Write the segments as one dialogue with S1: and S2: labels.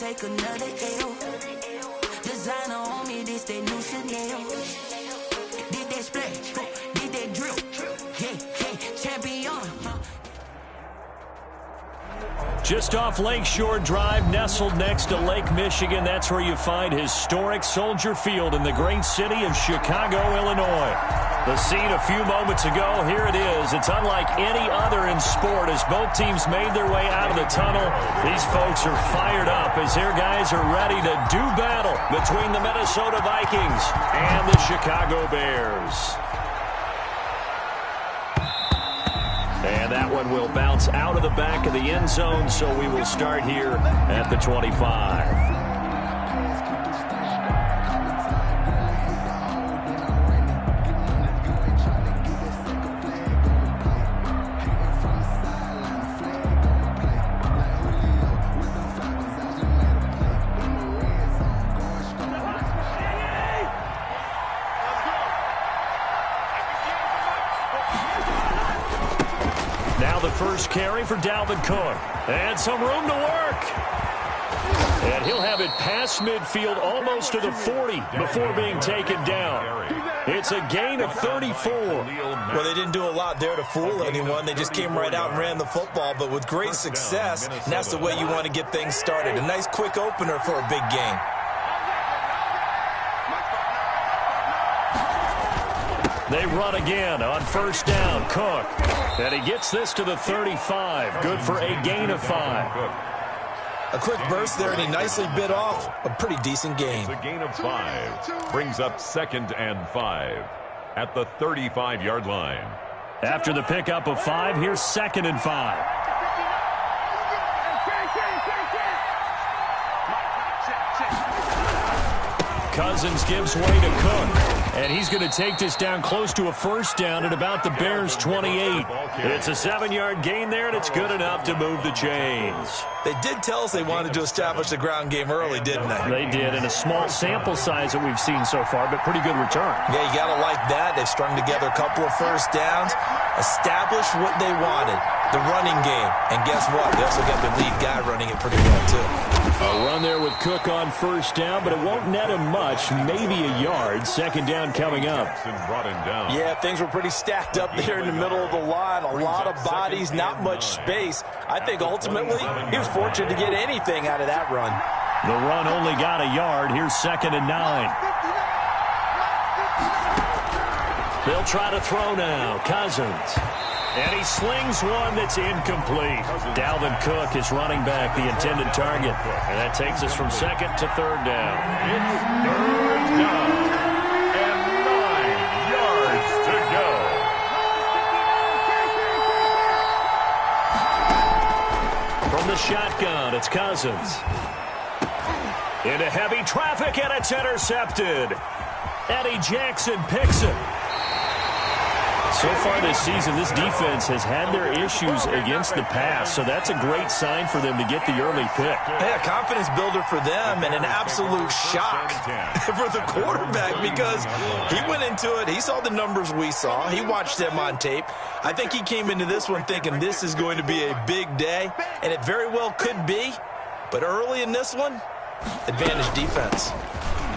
S1: take another L. Designer on me, this that new Chanel. Did that splash, did that drill. Yeah, champion.
S2: Just off Lakeshore Drive, nestled next to Lake Michigan. That's where you find historic Soldier Field in the great city of Chicago, Illinois. The scene a few moments ago, here it is. It's unlike any other in sport as both teams made their way out of the tunnel. These folks are fired up as their guys are ready to do battle between the Minnesota Vikings and the Chicago Bears. And that one will bounce out of the back of the end zone, so we will start here at the 25. First carry for Dalvin Cook. And some room to work. And he'll have it past midfield almost to the 40 before being taken down. It's a gain of 34.
S3: Well, they didn't do a lot there to fool anyone. They just came right out and ran the football, but with great success. And that's the way you want to get things started. A nice quick opener for a big game.
S2: They run again on first down. Cook. And he gets this to the 35. Good for a gain of 5.
S3: A quick burst there, and he nicely bit off a pretty decent gain.
S4: It's a gain of 5. Brings up 2nd and 5 at the 35-yard line.
S2: After the pickup of 5, here's 2nd and 5. Cousins gives way to Cook. And he's going to take this down close to a first down at about the Bears' 28. It's a 7-yard gain there, and it's good enough to move the chains.
S3: They did tell us they wanted to establish the ground game early, didn't they?
S2: They did, in a small sample size that we've seen so far, but pretty good return.
S3: Yeah, you got to like that. They've strung together a couple of first downs, established what they wanted, the running game. And guess what? They also got the lead guy running it pretty well, too.
S2: A run there with Cook on first down, but it won't net him much, maybe a yard. 2nd down coming up.
S3: Yeah, things were pretty stacked up there in the middle of the line. A lot of bodies, not much space. I think ultimately he was fortunate to get anything out of that run.
S2: The run only got a yard. Here's 2nd and 9. They'll try to throw now. Cousins. And he slings one that's incomplete. Dalvin Cook is running back, the intended target. And that takes us from 2nd to 3rd down.
S4: It's 3rd down. And 9 yards to go.
S2: From the shotgun, it's Cousins. Into heavy traffic, and it's intercepted. Eddie Jackson picks it. So far this season, this defense has had their issues against the pass, so that's a great sign for them to get the early pick.
S3: Yeah, confidence builder for them and an absolute shock for the quarterback because he went into it. He saw the numbers we saw. He watched them on tape. I think he came into this one thinking this is going to be a big day, and it very well could be. But early in this one, advantage defense.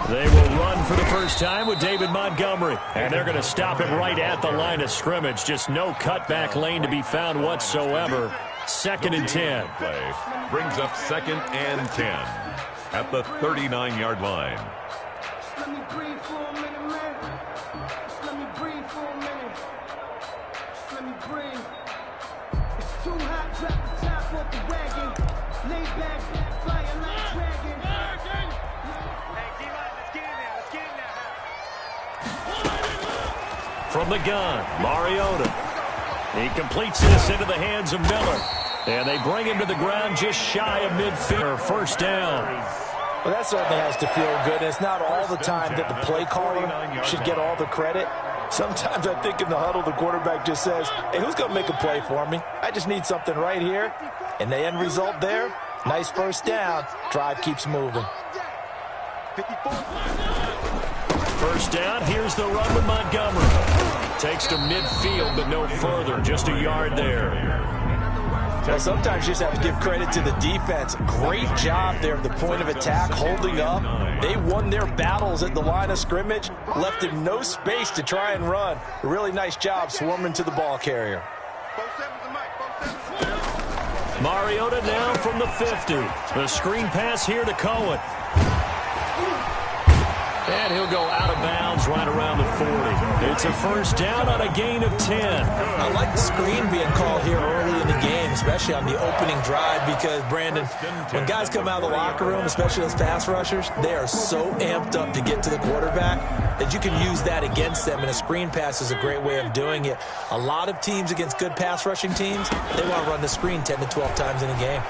S2: They will run for the first time with David Montgomery. And they're going to stop him right at the line of scrimmage. Just no cutback lane to be found whatsoever. 2nd and 10.
S4: Play brings up 2nd and 10 at the 39-yard line.
S5: Let me breathe for a minute, man. Let me breathe for a minute. Let me breathe. It's too hot, drop the top off the wagon. Lay back, fire like dragon.
S2: From the gun, Mariota. He completes this into the hands of Miller. And they bring him to the ground just shy of midfield. First down.
S3: Well, that certainly has to feel good. It's not all the time that the play caller should get all the credit. Sometimes I think in the huddle, the quarterback just says, hey, who's going to make a play for me? I just need something right here. And the end result there, nice first down. Drive keeps moving.
S2: First down, here's the run with Montgomery. Takes to midfield, but no further. Just a yard there.
S3: Well, sometimes you just have to give credit to the defense. Great job there at the point of attack, holding up. They won their battles at the line of scrimmage, left him no space to try and run. A really nice job swarming to the ball carrier.
S2: Mariota now from the 50. The screen pass here to Cohen. And he'll go out of bounds right around the 40. It's a first down on a gain of 10.
S3: I like the screen being called here early in the game, especially on the opening drive, because, Brandon, when guys come out of the locker room, especially those pass rushers, they are so amped up to get to the quarterback that you can use that against them, and a screen pass is a great way of doing it. A lot of teams against good pass rushing teams, they want to run the screen 10 to 12 times in a game.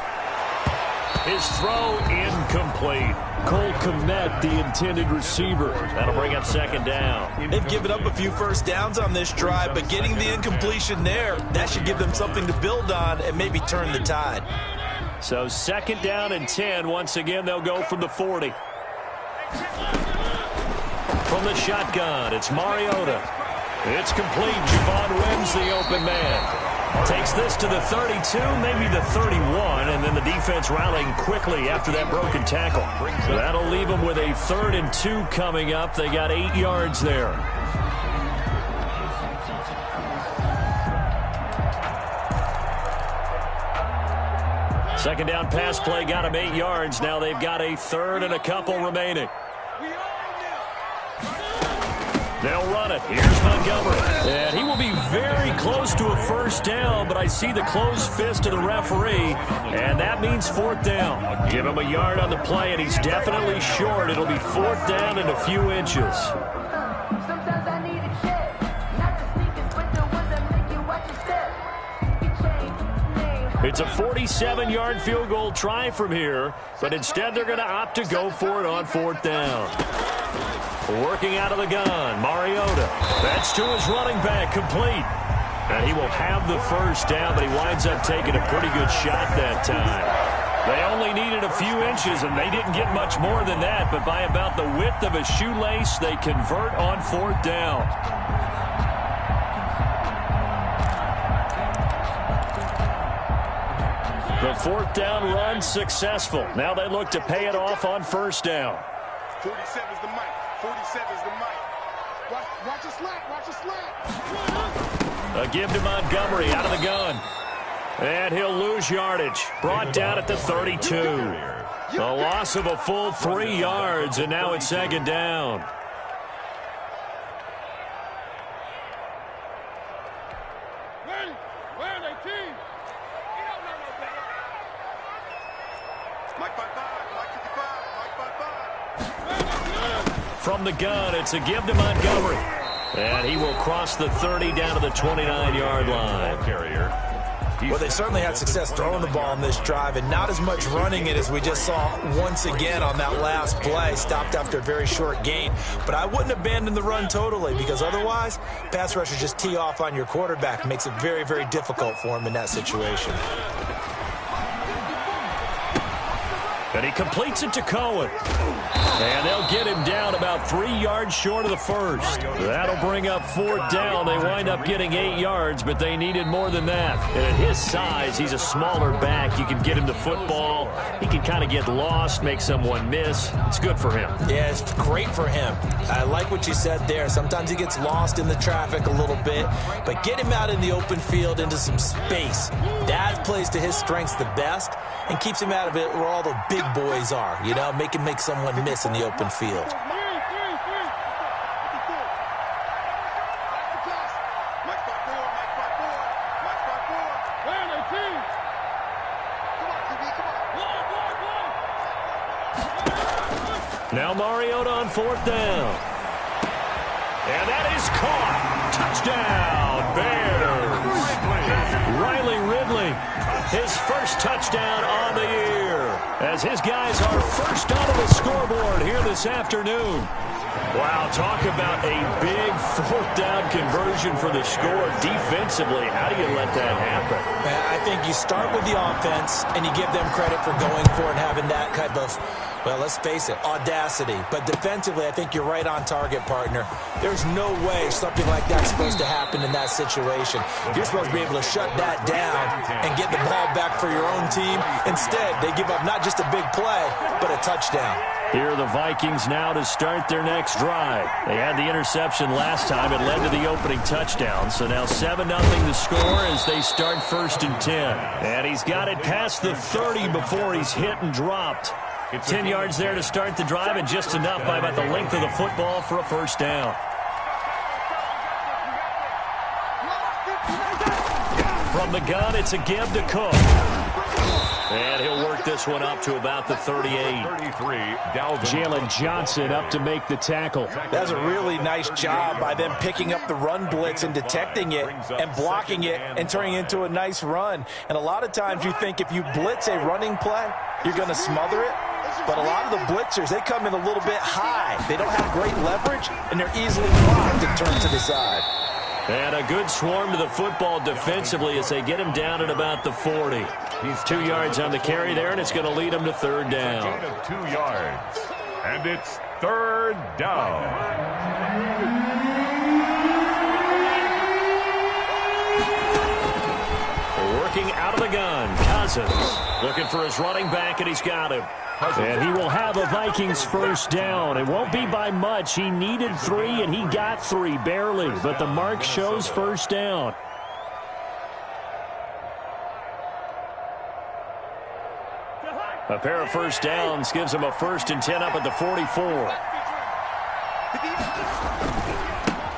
S2: His throw incomplete. Cole Kmet, the intended receiver. That'll bring up second down.
S3: They've given up a few first downs on this drive, but getting the incompletion there, that should give them something to build on and maybe turn the tide.
S2: So second down and 10. Once again, they'll go from the 40. From the shotgun, it's Mariota. It's complete. Javon wins the open man. Takes this to the 32, maybe the 31, and then the defense rallying quickly after that broken tackle. So that'll leave them with a 3rd and 2 coming up. They got 8 yards there. Second down pass play got them 8 yards. Now they've got a 3rd and a couple remaining. They'll run it. Here's Montgomery. And he will be very close to a first down, but I see the closed fist of the referee, and that means 4th down. Give him a yard on the play, and he's definitely short. It'll be 4th down and a few inches.
S5: Sometimes I need a check. Not the sneakers, but the ones that make you watch your step.
S2: It's a 47-yard field goal try from here, but instead they're going to opt to go for it on 4th down. Working out of the gun, Mariota. That's to his running back, complete. And he will have the first down, but he winds up taking a pretty good shot that time. They only needed a few inches, and they didn't get much more than that, but by about the width of a shoelace, they convert on 4th down. The 4th down run successful. Now they look to pay it off on first down.
S6: 47's the mic. 47's the mic. Watch the slack. Watch the slack.
S2: A give to Montgomery out of the gun. And he'll lose yardage. Brought down at the 32. The loss of a full 3 yards, and now it's second down.
S6: Ready? Where are they, team? Mike 55, Mike 55, Mike 55.
S2: From the gun, it's a give to Montgomery. And he will cross the 30 down to the 29-yard line.
S3: Well, they certainly had success throwing the ball on this drive, and not as much running it as we just saw once again on that last play. Stopped after a very short gain. But I wouldn't abandon the run totally, because otherwise, pass rushers just tee off on your quarterback. Makes it very, very difficult for him in that situation.
S2: And he completes it to Cohen. And they'll get him down about 3 yards short of the first. That'll bring up 4th down. They wind up getting 8 yards, but they needed more than that. And at his size, he's a smaller back. You can get him the football. He can kind of get lost, make someone miss. It's good for him.
S3: Yeah, it's great for him. I like what you said there. Sometimes he gets lost in the traffic a little bit, but get him out in the open field into some space. That plays to his strengths the best and keeps him out of it where all the big boys are, you know, make someone miss in the open field.
S2: Now Mariota on 4th down. And that is caught. Touchdown, Bears. Riley Ridley, his first touchdown on the year. as his guys are first onto the scoreboard here this afternoon. Wow, talk about a big fourth down conversion for the score. Defensively, how do you let that happen?
S3: I think you start with the offense, and you give them credit for going for it and having that type of, well, let's face it, audacity. But defensively, I think you're right on target, partner. There's no way something like that's supposed to happen in that situation. You're supposed to be able to shut that down and get the ball back for your own team. Instead, they give up not just a big play, but a touchdown.
S2: Here are the Vikings now to start their next drive. They had the interception last time. It led to the opening touchdown. So now 7-0 the score as they start 1st and 10. And he's got it past the 30 before he's hit and dropped. 10 yards there to start the drive, and just enough by about the length of the football for a first down. From the gun, it's a give to Cook. And he'll work this one up to about the 38. Jalen Johnson up to make the tackle.
S3: That's a really nice job by them picking up the run blitz and detecting it and blocking it and turning it into a nice run. And a lot of times you think if you blitz a running play, you're going to smother it. But a lot of the blitzers, they come in a little bit high. They don't have great leverage, and they're easily blocked and turned to the side.
S2: And a good swarm to the football defensively as they get him down at about the 40. He's 2 yards on the carry there, and it's going to lead him to 3rd down.
S4: A gain of 2 yards, and it's 3rd down.
S2: Working out of the gun, Cousins looking for his running back, and he's got him. And he will have a Vikings first down. It won't be by much. He needed 3, and he got 3, barely. But the mark shows first down. A pair of first downs gives him a 1st and 10 up at the 44.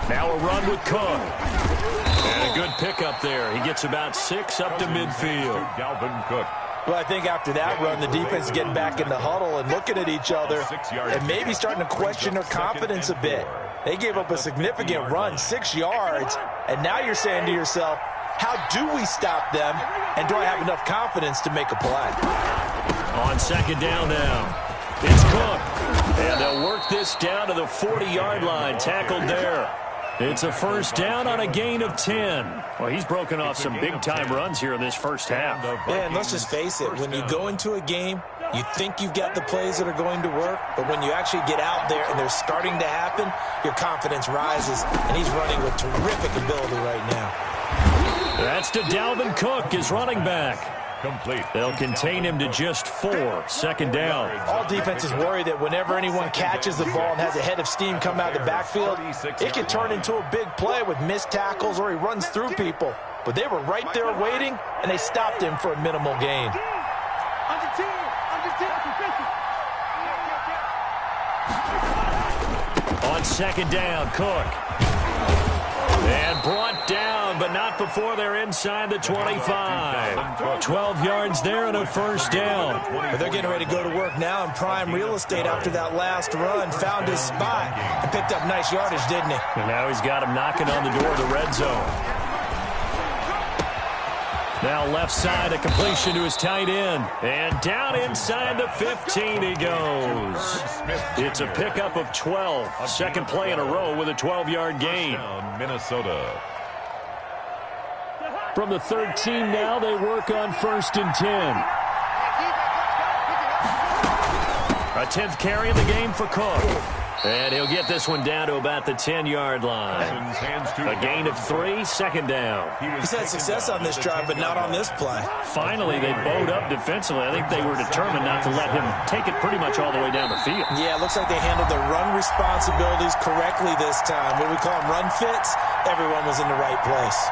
S2: Now a run with Cook. And a good pickup there. He gets about 6 up to midfield.
S4: Dalvin Cook.
S3: Well, I think after that run, the defense is getting back in the huddle and looking at each other and maybe starting to question their confidence a bit. They gave up a significant run, 6 yards, and now you're saying to yourself, how do we stop them, and do I have enough confidence to make a play?
S2: On 2nd down now, it's Cook. And they'll work this down to the 40-yard line, tackled there. It's a first down on a gain of 10. Well, he's broken off some big-time runs here in this first half.
S3: Yeah, and let's just face it, when you go into a game, you think you've got the plays that are going to work, but when you actually get out there and they're starting to happen, your confidence rises, and he's running with terrific ability right now.
S2: That's to Dalvin Cook, his running back.
S4: Complete.
S2: They'll contain him to just 4. 2nd down.
S3: All defenses worry that whenever anyone catches the ball and has a head of steam come out of the backfield, it can turn into a big play with missed tackles or he runs through people. But they were right there waiting, and they stopped him for a minimal gain.
S2: On 2nd down, Cook. And brought down, but not before they're inside the 25. 12 yards there and a first down.
S3: But they're getting ready to go to work now in prime real estate after that last run. Found his spot and picked up nice yardage, didn't he?
S2: And now he's got him knocking on the door of the red zone. Now left side, a completion to his tight end. And down inside the 15 he goes. It's a pickup of 12. 2nd play in a row with a 12-yard gain.
S4: Minnesota.
S2: From the 13 now, they work on 1st and 10. A 10th carry in the game for Cook. And he'll get this one down to about the 10-yard line. A gain of 3, 2nd down.
S3: He's had success on this drive, but not on this play.
S2: Finally, they bowed up defensively. I think they were determined not to let him take it pretty much all the way down the field.
S3: Yeah, it looks like they handled their run responsibilities correctly this time. What we call them run fits, everyone was in the right place.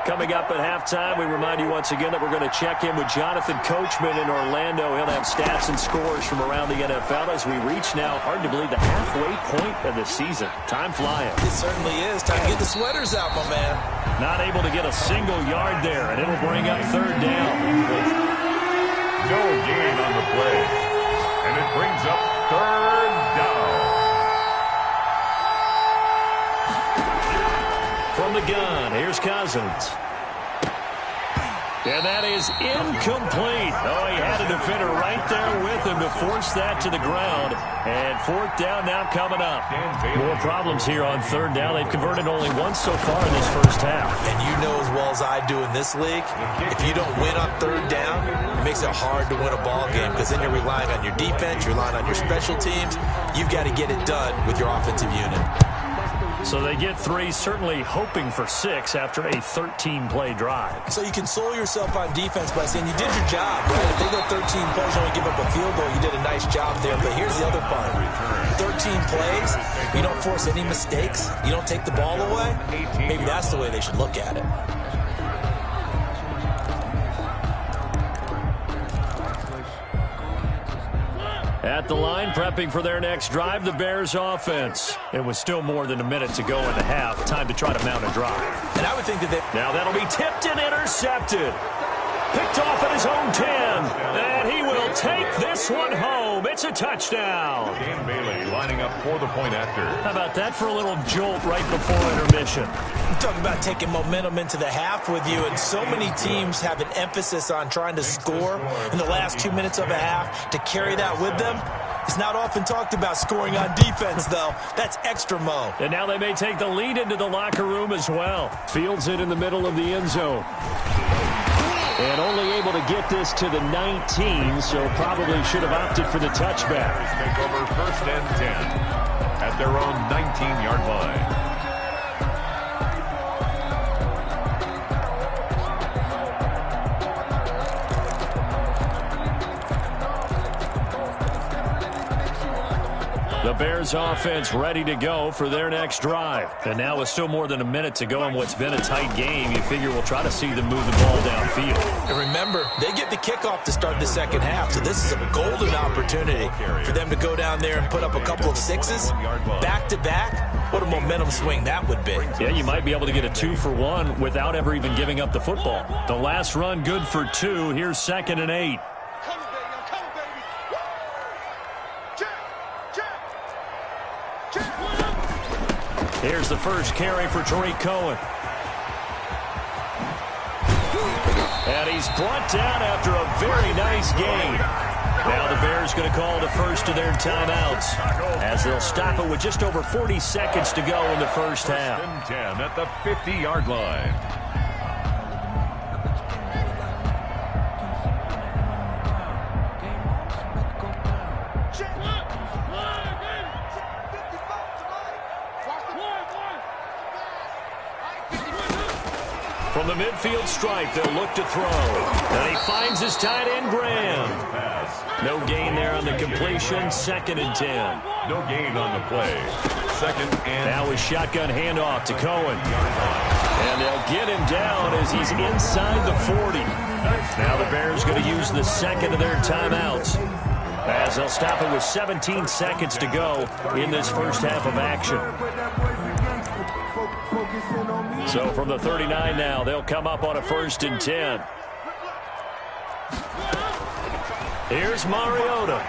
S2: Coming up at halftime, we remind you once again that we're going to check in with Jonathan Coachman in Orlando. He'll have stats and scores from around the NFL as we reach now, hard to believe, the halfway point of the season. Time flying.
S3: It certainly is. Time to get the sweaters out, my man.
S2: Not able to get a single yard there, and it'll bring up 3rd down.
S4: No gain on the play, and it brings up 3rd down.
S2: gun. Here's Cousins. And that is incomplete. Oh, he had a defender right there with him to force that to the ground. And fourth down now coming up. More problems here on third down. They've converted only once so far in this first half.
S3: And you know as well as I do in this league, if you don't win on third down, it makes it hard to win a ball game because then you're relying on your defense, you're relying on your special teams. You've got to get it done with your offensive unit.
S2: So they get 3, certainly hoping for 6 after a 13-play drive.
S3: So you console yourself on defense by saying you did your job, right? If they go 13 plays and only give up a field goal, you did a nice job there. But here's the other part. 13 plays, you don't force any mistakes, you don't take the ball away. Maybe that's the way they should look at it.
S2: At the line, prepping for their next drive, the Bears offense. It was still more than a minute to go in the half. Time to try to mount a drive.
S3: And I would think that
S2: now that'll be tipped and intercepted. Picked off at his own 10. And he will take this one home. It's a touchdown.
S4: Dan Bailey lining up for the point after.
S2: How about that for a little jolt right before intermission?
S3: You talk about taking momentum into the half with you, and so many teams have an emphasis on trying to score in the last 2 minutes of a half to carry that with them. It's not often talked about scoring on defense, though. That's extra mo.
S2: And now they may take the lead into the locker room as well. Fields it in the middle of the end zone. And only able to get this to the 19, so probably should have opted for the touchback.
S4: Take over 1st and 10 at their own 19-yard line.
S2: The Bears offense ready to go for their next drive. And now with still more than a minute to go in what's been a tight game, you figure we'll try to see them move the ball downfield.
S3: And remember, they get the kickoff to start the second half, so this is a golden opportunity for them to go down there and put up a couple of 6s back-to-back. What a momentum swing that would be.
S2: Yeah, you might be able to get a 2-for-1 without ever even giving up the football. The last run good for 2. Here's 2nd and 8. Here's the first carry for Tariq Cohen. And he's brought down after a very nice gain. Now the Bears going to call the first of their timeouts as they'll stop it with just over 40 seconds to go in the first half.
S4: 10 at the 50-yard line.
S2: From the midfield stripe, they'll look to throw. And he finds his tight end, Graham. No gain there on the completion. 2nd and 10.
S4: No gain on the play. 2nd and...
S2: Now a shotgun handoff to Cohen. And they'll get him down as he's inside the 40. Now the Bears going to use the second of their timeouts as they'll stop it with 17 seconds to go in this first half of action. So from the 39 now, they'll come up on a 1st and 10. Here's Mariota.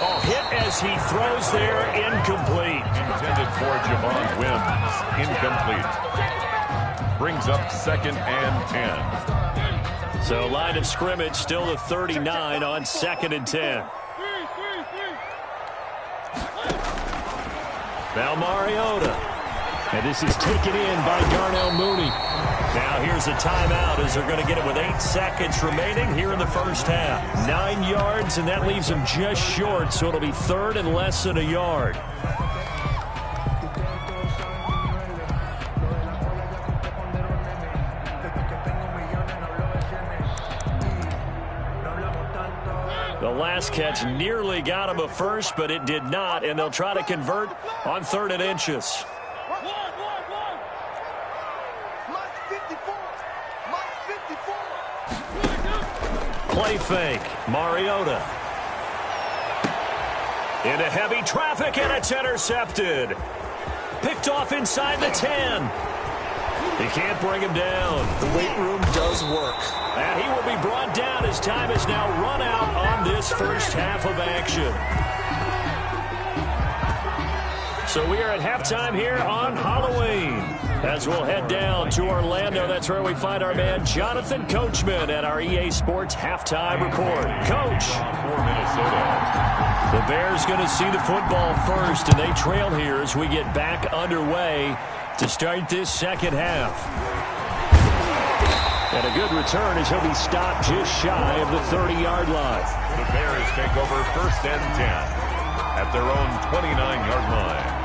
S2: Oh, hit as he throws there, incomplete.
S4: Intended for Javon Wims, incomplete. Brings up 2nd and 10.
S2: So line of scrimmage still the 39 on 2nd and 10. Now Mariota. And this is taken in by Darnell Mooney. Now here's a timeout as they're going to get it with 8 seconds remaining here in the first half. 9 yards, and that leaves them just short, so it'll be 3rd and less than a yard. The last catch nearly got him a first, but it did not, and they'll try to convert on 3rd and inches. Play fake. Mariota. Into heavy traffic, and it's intercepted. Picked off inside the 10. He can't bring him down.
S3: The weight room does work.
S2: And he will be brought down as time has now run out on this first half of action. So we are at halftime here on Halloween. As we'll head down to Orlando, that's where we find our man Jonathan Coachman at our EA Sports Halftime Report. Coach.
S4: For Minnesota.
S2: The Bears going to see the football first, and they trail here as we get back underway to start this second half. And a good return as he'll be stopped just shy of the 30-yard line.
S4: The Bears take over 1st and 10 at their own 29-yard line.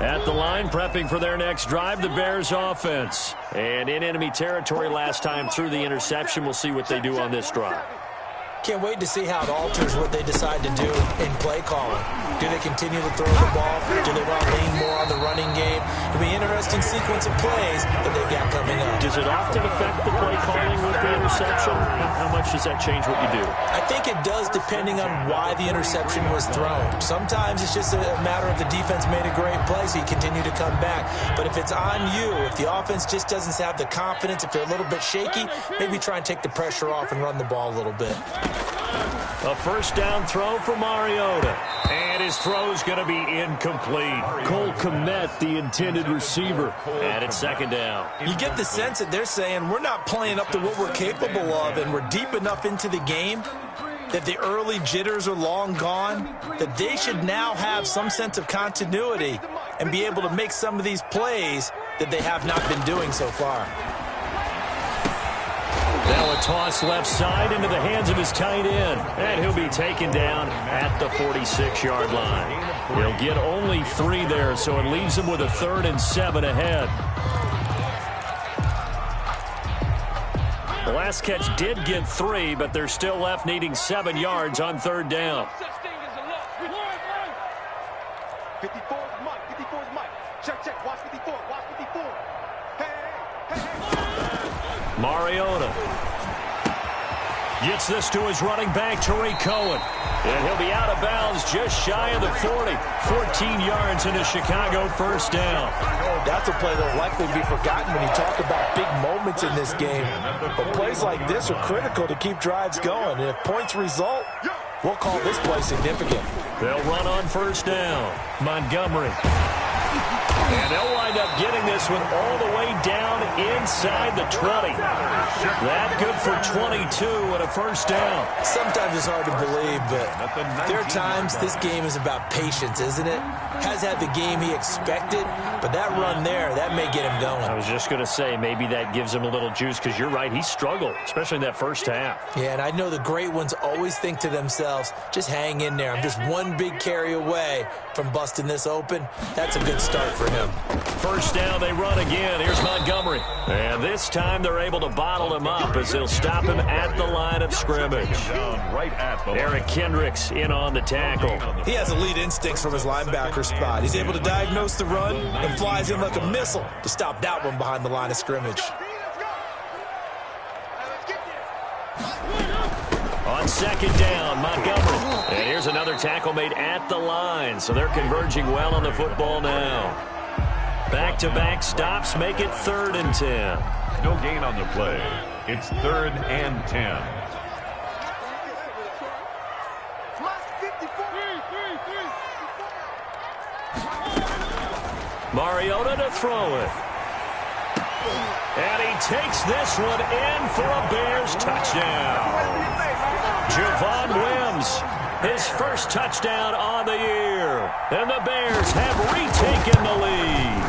S2: At the line, prepping for their next drive, the Bears offense. And in enemy territory last time through the interception. We'll see what they do on this drive.
S3: Can't wait to see how it alters what they decide to do in play calling. Do they continue to throw the ball? Do they want to lean more on the running game? It'll be an interesting sequence of plays that they've got coming up.
S2: Does it often affect the play calling with the interception? How much does that change what you do?
S3: I think it does, depending on why the interception was thrown. Sometimes it's just a matter of the defense made a great play, so you continue to come back. But if it's on you, if the offense just doesn't have the confidence, if they're a little bit shaky, maybe try and take the pressure off and run the ball a little bit.
S2: A first down throw for Mariota. And his throw's going to be incomplete. Cole Kmet, the intended receiver. And it's second down.
S3: You get the sense that they're saying we're not playing up to what we're capable of, and we're deep enough into the game that the early jitters are long gone, that they should now have some sense of continuity and be able to make some of these plays that they have not been doing so far.
S2: Now a toss left side into the hands of his tight end. And he'll be taken down at the 46-yard line. He'll get only 3 there, so it leaves him with a 3rd and 7 ahead. The last catch did get 3, but they're still left needing 7 yards on 3rd down.
S6: 54 is Mike. 54 is Mike. Check. Watch 54. Watch 54. Hey.
S2: Mariota gets this to his running back, Tariq Cohen. And he'll be out of bounds just shy of the 40. 14 yards in a Chicago first down.
S3: That's a play that will likely be forgotten when you talk about big moments in this game. But plays like this are critical to keep drives going. And if points result, we'll call this play significant.
S2: They'll run on first down. Montgomery. And they'll wind up getting this one all the way down inside the 20. That good for 22 and a first down.
S3: Sometimes it's hard to believe, but there are times this game is about patience, isn't it? Has had the game he expected, but that run there, that may get him going.
S2: I was just going to say, maybe that gives him a little juice, because you're right, he struggled, especially in that first half.
S3: Yeah, and I know the great ones always think to themselves, just hang in there. I'm just one big carry away from busting this open. That's a good start for him.
S2: First down, they run again. Here's Montgomery. And this time they're able to bottle him up as they'll stop him at the line of scrimmage. Eric Kendricks in on the tackle.
S3: He has elite instincts from his linebacker spot. He's able to diagnose the run and flies in like a missile to stop that one behind the line of scrimmage.
S2: On second down, Montgomery. And here's another tackle made at the line, so they're converging well on the football now. Back-to-back stops make it 3rd and 10.
S4: No gain on the play. It's 3rd and 10.
S2: Mariota to throw it. And he takes this one in for a Bears touchdown. Javon Wims, his first touchdown on the year. And the Bears have retaken the lead.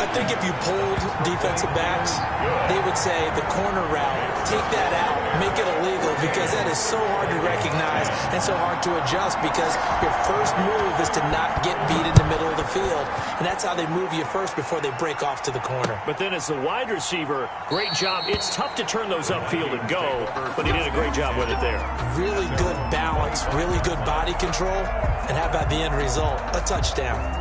S3: I think if you polled defensive backs, they would say the corner route, take that out, make it illegal, because that is so hard to recognize and so hard to adjust, because your first move is to not get beat in the middle of the field. And that's how they move you first before they break off to the corner.
S2: But then as the wide receiver, great job. It's tough to turn those upfield and go, but he did a great job with it there.
S3: Really good balance, really good body control. And how about the end result? A touchdown.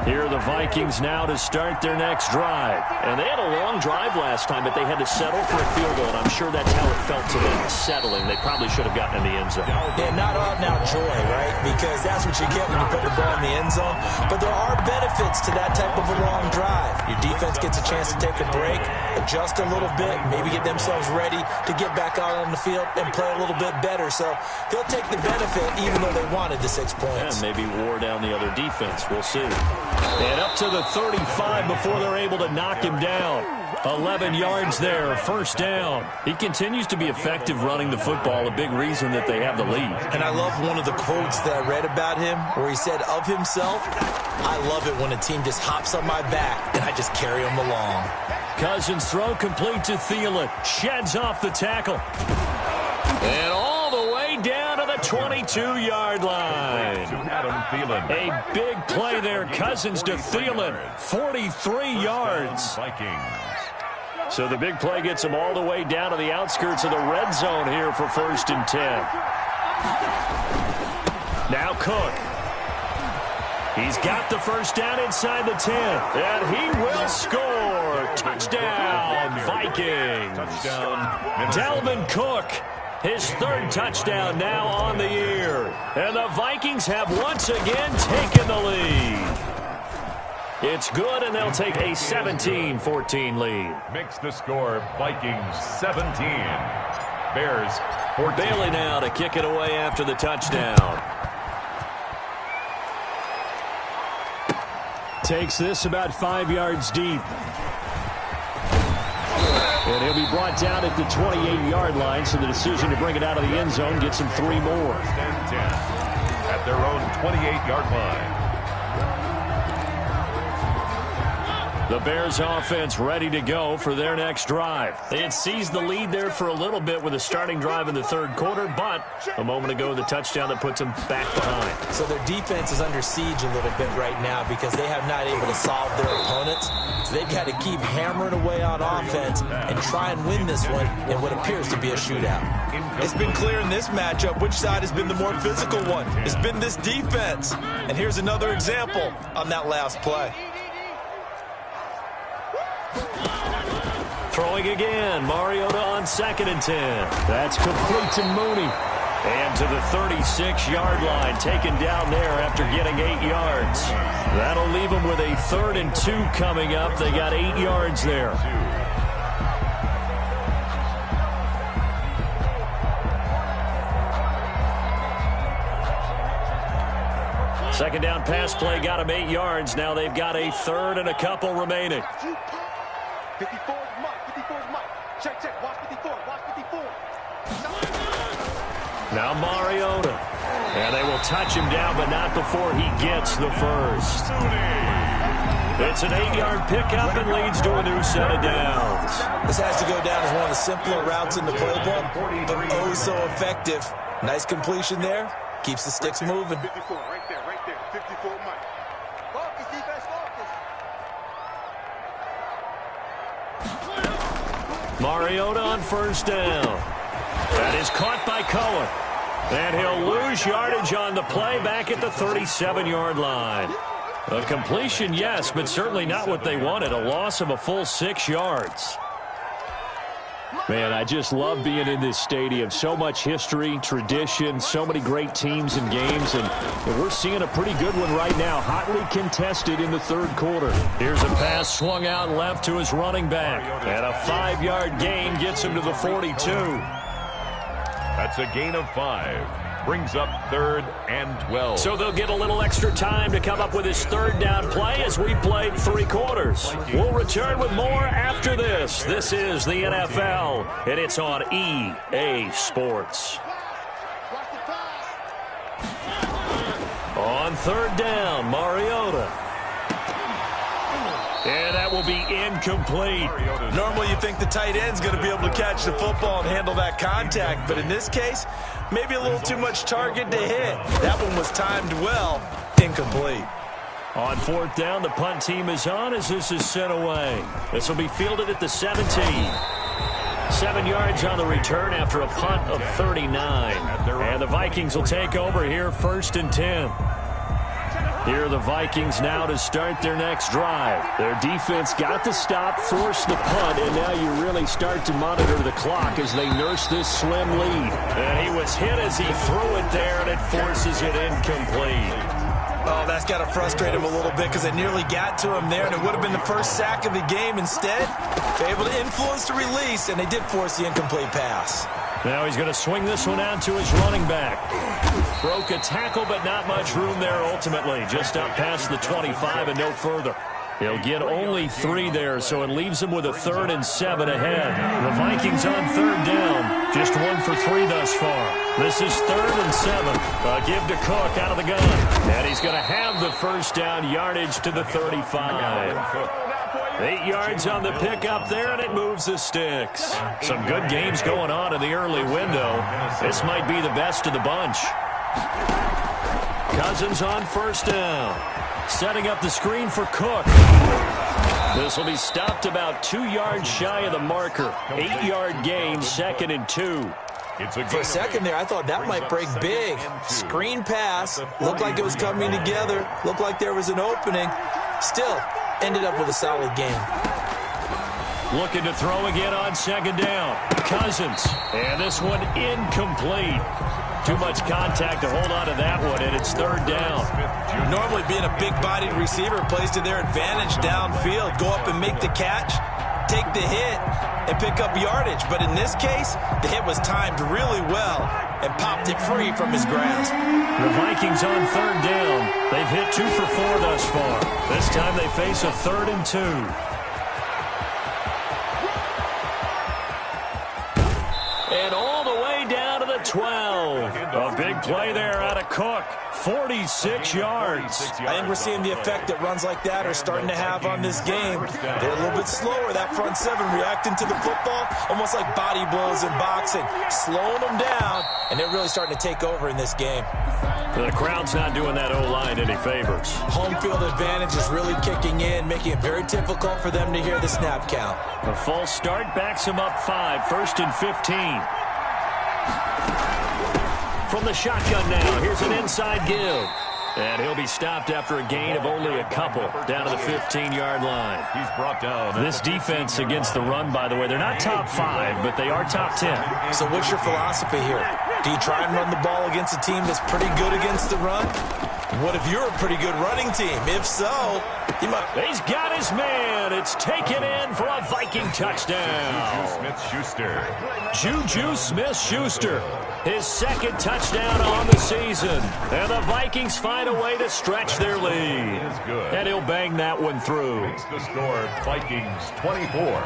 S2: Here are the Vikings now to start their next drive. And they had a long drive last time, but they had to settle for a field goal, and I'm sure that's how it felt to them, settling. They probably should have gotten in the end zone.
S3: Yeah, not out-and-out joy, right? Because that's what you get when you put the ball in the end zone. But there are benefits to that type of a long drive. Your defense gets a chance to take a break, adjust a little bit, maybe get themselves ready to get back out on the field and play a little bit better. So they'll take the benefit even though they wanted the 6 points.
S2: And maybe wore down the other defense. We'll see. And up to the 35 before they're able to knock him down. 11 yards there, first down. He continues to be effective running the football, a big reason that they have the lead.
S3: And I love one of the quotes that I read about him where he said of himself, I love it when a team just hops on my back and I just carry them along.
S2: Cousins throw complete to Thielen. Sheds off the tackle. And all the way down to the 22-yard line. A big play there. Cousins to Thielen. 43 yards. So the big play gets him all the way down to the outskirts of the red zone here for 1st and 10. Now Cook. He's got the first down inside the 10. And he will score. Touchdown, Vikings. Dalvin Cook. His 3rd touchdown now on the year. And the Vikings have once again taken the lead. It's good, and they'll take a 17-14 lead.
S4: Makes the score Vikings 17. Bears 14.
S2: Bailey now to kick it away after the touchdown. Takes this about 5 yards deep. And he'll be brought down at the 28-yard line, so the decision to bring it out of the end zone gets him 3 more.
S4: At their own 28-yard line.
S2: The Bears offense ready to go for their next drive. They had seized the lead there for a little bit with a starting drive in the 3rd quarter, but a moment ago the touchdown that puts them back behind.
S3: So their defense is under siege a little bit right now because they have not able to solve their opponents. So they've got to keep hammering away on offense and try and win this one in what appears to be a shootout. It's been clear in this matchup which side has been the more physical one. It's been this defense. And here's another example on that last play.
S2: Throwing again, Mariota on 2nd and 10. That's complete to Mooney. And to the 36-yard line, taken down there after getting 8 yards. That'll leave them with a 3rd and 2 coming up. They got 8 yards there. Second down pass play got them 8 yards. Now they've got a 3rd and a couple remaining.
S6: 54 is Mike. 54 is Mike. Check, check. Watch 54. Watch 54.
S2: Now Mariota. And they will touch him down, but not before he gets the first. It's an 8-yard pickup and leads to a new set of downs.
S3: This has to go down as one of the simpler routes in the playbook, but oh so effective. Nice completion there. Keeps the sticks moving.
S6: 54, right there, right there. 54 Mike. Focus, defense, focus.
S2: Mariota on first down. That is caught by Cohen. And he'll lose yardage on the play back at the 37-yard line. A completion, yes, but certainly not what they wanted. A loss of a full 6 yards. Man, I just love being in this stadium. So much history, tradition, so many great teams and games, and we're seeing a pretty good one right now. Hotly contested in the 3rd quarter. Here's a pass swung out left to his running back. And a 5-yard gain gets him to the 42.
S4: That's a gain of 5. Brings up 3rd and 12.
S2: So they'll get a little extra time to come up with his 3rd down play as we played 3 quarters. We'll return with more after this. This is the NFL, and it's on EA Sports. On 3rd down, Mariota. And that will be incomplete.
S3: Normally you think the tight end's going to be able to catch the football and handle that contact, but in this case, maybe a little too much target to hit. That one was timed well. Incomplete.
S2: On 4th down, the punt team is on as this is sent away. This will be fielded at the 17. 7 yards on the return after a punt of 39. And the Vikings will take over here 1st and 10. Here are the Vikings now to start their next drive. Their defense got the stop, forced the punt, and now you really start to monitor the clock as they nurse this slim lead. And he was hit as he threw it there, and it forces it incomplete.
S3: Oh, that's got to frustrate him a little bit because they nearly got to him there, and it would have been the first sack of the game. Instead, they're able to influence the release, and they did force the incomplete pass.
S2: Now he's going to swing this one out to his running back. Broke a tackle, but not much room there ultimately. Just up past the 25 and no further. He'll get only 3 there, so it leaves him with a 3rd and 7 ahead. The Vikings on 3rd down. Just 1 for 3 thus far. This is 3rd and 7. A give to Cook out of the gun. And he's going to have the first down, yardage to the 35. 8 yards on the pickup there, and it moves the sticks. Some good games going on in the early window. This might be the best of the bunch. Cousins on 1st down. Setting up the screen for Cook. This will be stopped about 2 yards shy of the marker. 8-yard gain, 2nd and 2.
S3: For a second there, I thought that might break big. Screen pass. Looked like it was coming together. Looked like there was an opening. Still, ended up with a solid game.
S2: Looking to throw again on 2nd down. Cousins. And this one incomplete. Too much contact to hold on to that one, and it's 3rd down.
S3: Normally being a big-bodied receiver plays to their advantage downfield. Go up and make the catch, take the hit, and pick up yardage. But in this case, the hit was timed really well and popped it free from his grasp.
S2: The Vikings on 3rd down. They've hit 2 for 4 thus far. This time they face a 3rd and 2. And all the way down to the 12. A big play there out of Cook. 46 yards.
S3: I think we're seeing the effect that runs like that are starting to have on this game. They're a little bit slower, that front 7, reacting to the football, almost like body blows in boxing, slowing them down, and they're really starting to take over in this game.
S2: The crowd's not doing that O-line any favors.
S3: Home field advantage is really kicking in, making it very difficult for them to hear the snap count.
S2: A false start backs him up 5, 1st and 15. From the shotgun now, here's an inside give. And he'll be stopped after a gain of only a couple, down to the 15-yard line.
S4: He's brought down.
S2: This defense against the run, by the way, they're not top 5, but they are top 10.
S3: So what's your philosophy here? Do you try and run the ball against a team that's pretty good against the run? What if you're a pretty good running team? If so, he might...
S2: He's got his man. It's taken in for a Viking touchdown. Juju Smith-Schuster. His 2nd touchdown on the season. And the Vikings find a way to stretch their lead. And he'll bang that one through.
S4: Makes the score Vikings 24.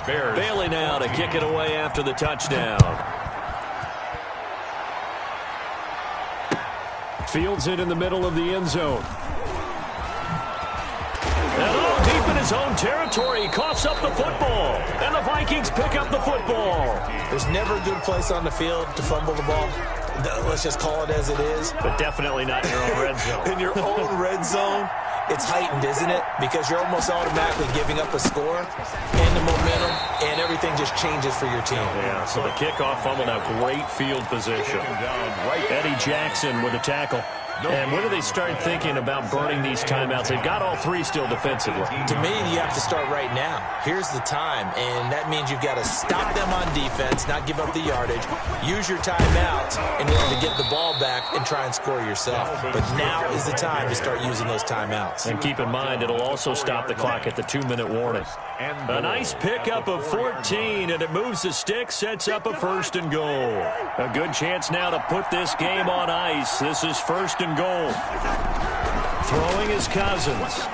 S4: Bears.
S2: Bailey now to kick it away after the touchdown. Fields it in the middle of the end zone. And deep in his own territory, he coughs up the football. And the Vikings pick up the football.
S3: There's never a good place on the field to fumble the ball. Let's just call it as it is.
S2: But definitely not in your own red zone.
S3: In your own red zone, it's heightened, isn't it? Because you're almost automatically giving up a score and the momentum, and everything just changes for your team.
S2: Yeah, so the kickoff fumble, now great field position. Eddie Jackson with a tackle. And when do they start thinking about burning these timeouts? They've got all 3 still defensively.
S3: To me, you have to start right now. Here's the time, and that means you've got to stop them on defense, not give up the yardage, use your timeouts in order to get the ball back and try and score yourself. But now is the time to start using those timeouts.
S2: And keep in mind, it'll also stop the clock at the 2-minute warning. A nice pickup of 14, and it moves the stick, sets up a 1st and goal. A good chance now to put this game on ice. This is 1st and goal. Throwing his Cousins.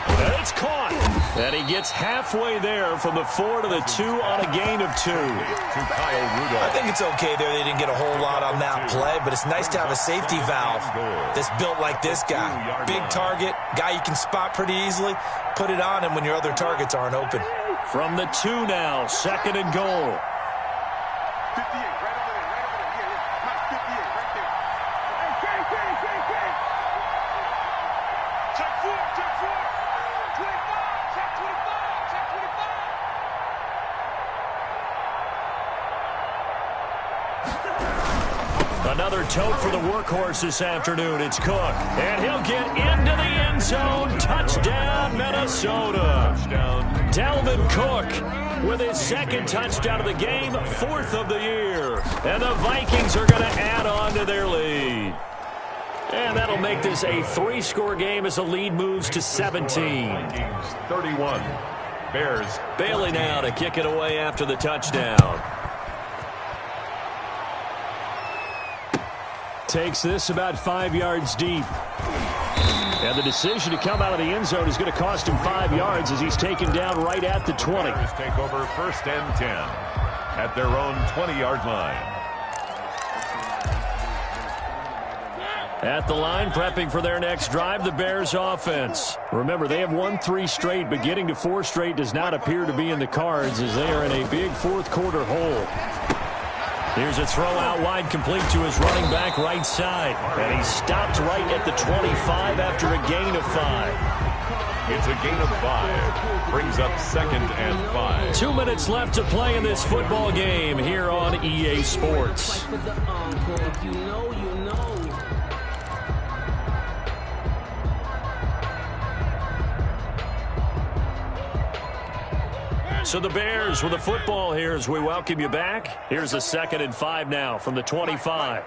S2: And it's caught. And he gets halfway there from the 4 to the 2 on a gain of 2.
S3: I think it's okay there. They didn't get a whole lot on that play, but it's nice to have a safety valve that's built like this guy. Big target, guy you can spot pretty easily. Put it on him when your other targets aren't open.
S2: From the 2 now, 2nd and goal.
S6: 58, right over there, yeah. Mike, 58, right there. Hey, check 4, check 4. 25, check 25, check 25.
S2: Another tote for the workhorse this afternoon. It's Cook. And he'll get into the end zone. Touchdown, Minnesota. Dalvin Cook with his second touchdown of the game, 4th of the year. And the Vikings are going to add on to their lead. And that'll make this a 3-score game as the lead moves to 17.
S4: Vikings 31. Bears.
S2: Bailey now to kick it away after the touchdown. Takes this about 5 yards deep. And the decision to come out of the end zone is going to cost him 5 yards as he's taken down right at the 20.
S4: Bears take over 1st and 10 at their own 20-yard line.
S2: At the line, prepping for their next drive, the Bears offense. Remember, they have won 3 straight, but getting to 4 straight does not appear to be in the cards as they are in a big 4th quarter hole. Here's a throw out wide, complete to his running back right side. And he stopped right at the 25 after a gain of 5.
S4: It's a gain of 5. Brings up 2nd and 5.
S2: 2 minutes left to play in this football game here on EA Sports. So the Bears with the football here as we welcome you back. Here's a 2nd and 5 now from the 25.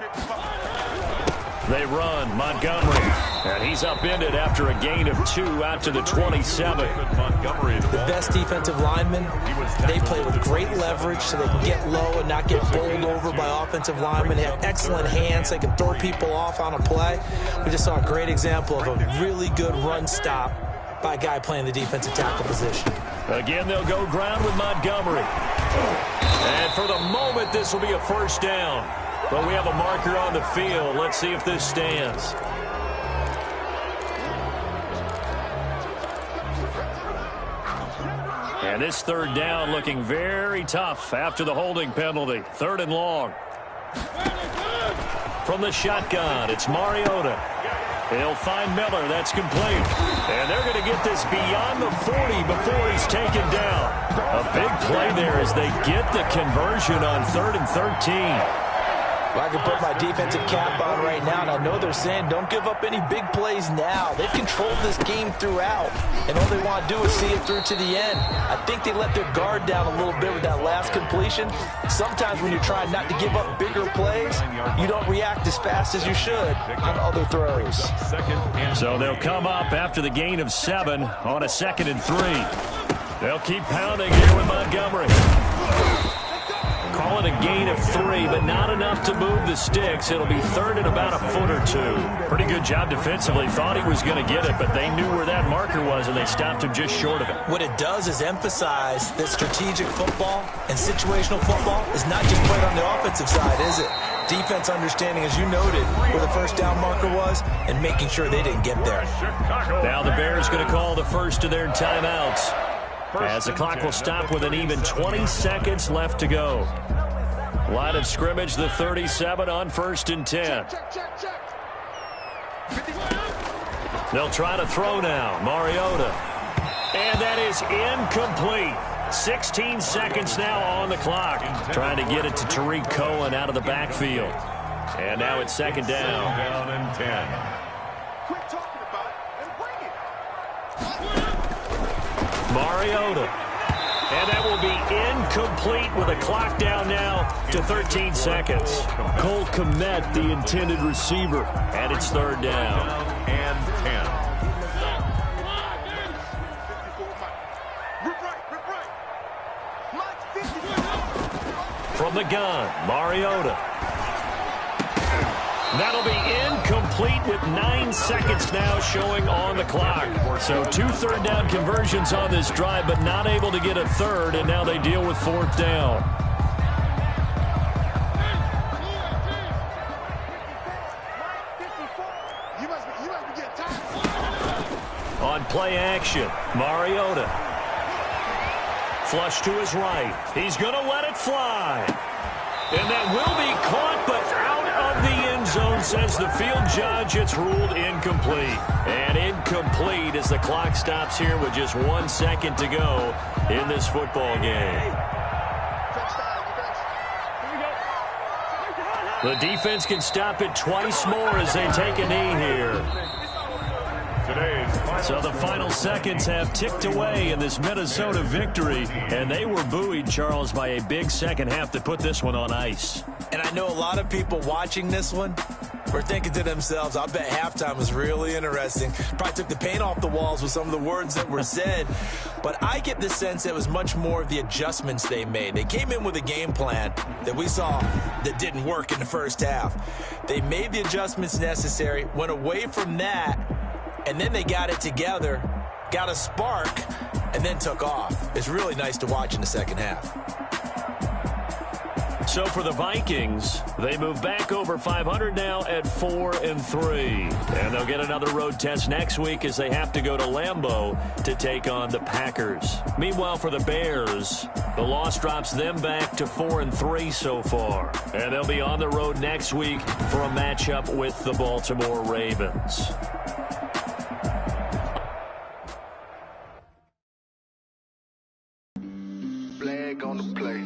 S2: They run Montgomery, and he's upended after a gain of 2 out to the 27.
S3: The best defensive linemen, they play with great leverage so they can get low and not get bowled over by offensive linemen. They have excellent hands. They can throw people off on a play. We just saw a great example of a really good run stop by a guy playing the defensive tackle position.
S2: Again, they'll go ground with Montgomery. And for the moment, this will be a 1st down. But we have a marker on the field. Let's see if this stands. And this 3rd down looking very tough after the holding penalty. 3rd and long. From the shotgun, it's Mariota. He'll find Miller. That's complete. And they're going to get this beyond the 40 before he's taken down. A big play there as they get the conversion on 3rd and 13.
S3: Well, I can put my defensive cap on right now, and I know they're saying don't give up any big plays now. They've controlled this game throughout, and all they want to do is see it through to the end. I think they let their guard down a little bit with that last completion. Sometimes when you're trying not to give up bigger plays, you don't react as fast as you should on other throws.
S2: So they'll come up after the gain of 7 on a 2nd and 3. They'll keep pounding here with Montgomery. Call it a gain of 3, but not enough to move the sticks. It'll be 3rd and about a foot or 2. Pretty good job defensively. Thought he was going to get it, but they knew where that marker was, and they stopped him just short of it.
S3: What it does is emphasize that strategic football and situational football is not just played on the offensive side, is it? Defense understanding, as you noted, where the 1st down marker was and making sure they didn't get there.
S2: Now the Bears going to call the first of their timeouts as the clock will stop with an even 20 seconds left to go. Line of scrimmage, the 37 on 1st and 10. They'll try to throw now. Mariota. And that is incomplete. 16 seconds now on the clock. Trying to get it to Tariq Cohen out of the backfield. And now it's 2nd down.
S4: 2nd and 10.
S6: Quit talking about it and bring it.
S2: Mariota. And that will be incomplete with a clock down now to 13 seconds. Cole Kmet, the intended receiver. And it's 3rd down.
S4: And 10.
S2: From the gun, Mariota. That'll be incomplete with 9 seconds now showing on the clock. So 2 3rd down conversions on this drive, but not able to get a 3rd, and now they deal with 4th down. On play action, Mariota. Flush to his right. He's going to let it fly. And that will be caught, but out of the end zone, says the field judge. It's ruled incomplete. And incomplete as the clock stops here with just 1 second to go in this football game. The defense can stop it twice more as they take a knee here. So the final seconds have ticked away in this Minnesota victory, and they were buoyed, Charles, by a big second half to put this one on ice.
S3: And I know a lot of people watching this one were thinking to themselves, I bet halftime was really interesting. Probably took the paint off the walls with some of the words that were said. But I get the sense it was much more of the adjustments they made. They came in with a game plan that we saw that didn't work in the first half. They made the adjustments necessary, went away from that, and then they got it together, got a spark, and then took off. It's really nice to watch in the second half.
S2: So for the Vikings, they move back over 500 now at 4-3. And they'll get another road test next week as they have to go to Lambeau to take on the Packers. Meanwhile, for the Bears, the loss drops them back to 4-3 so far. And they'll be on the road next week for a matchup with the Baltimore Ravens.
S7: Flag on the play.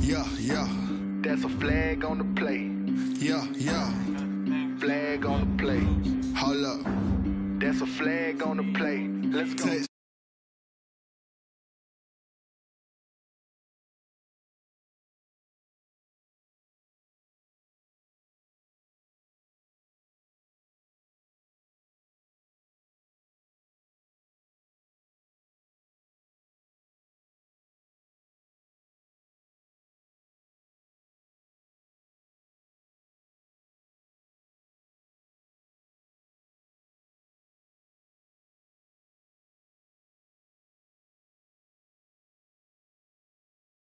S8: Yeah, yeah.
S7: That's a flag on the play.
S8: Yeah, yeah.
S7: Flag on the play.
S8: Hold up.
S7: That's a flag on the play. Let's go.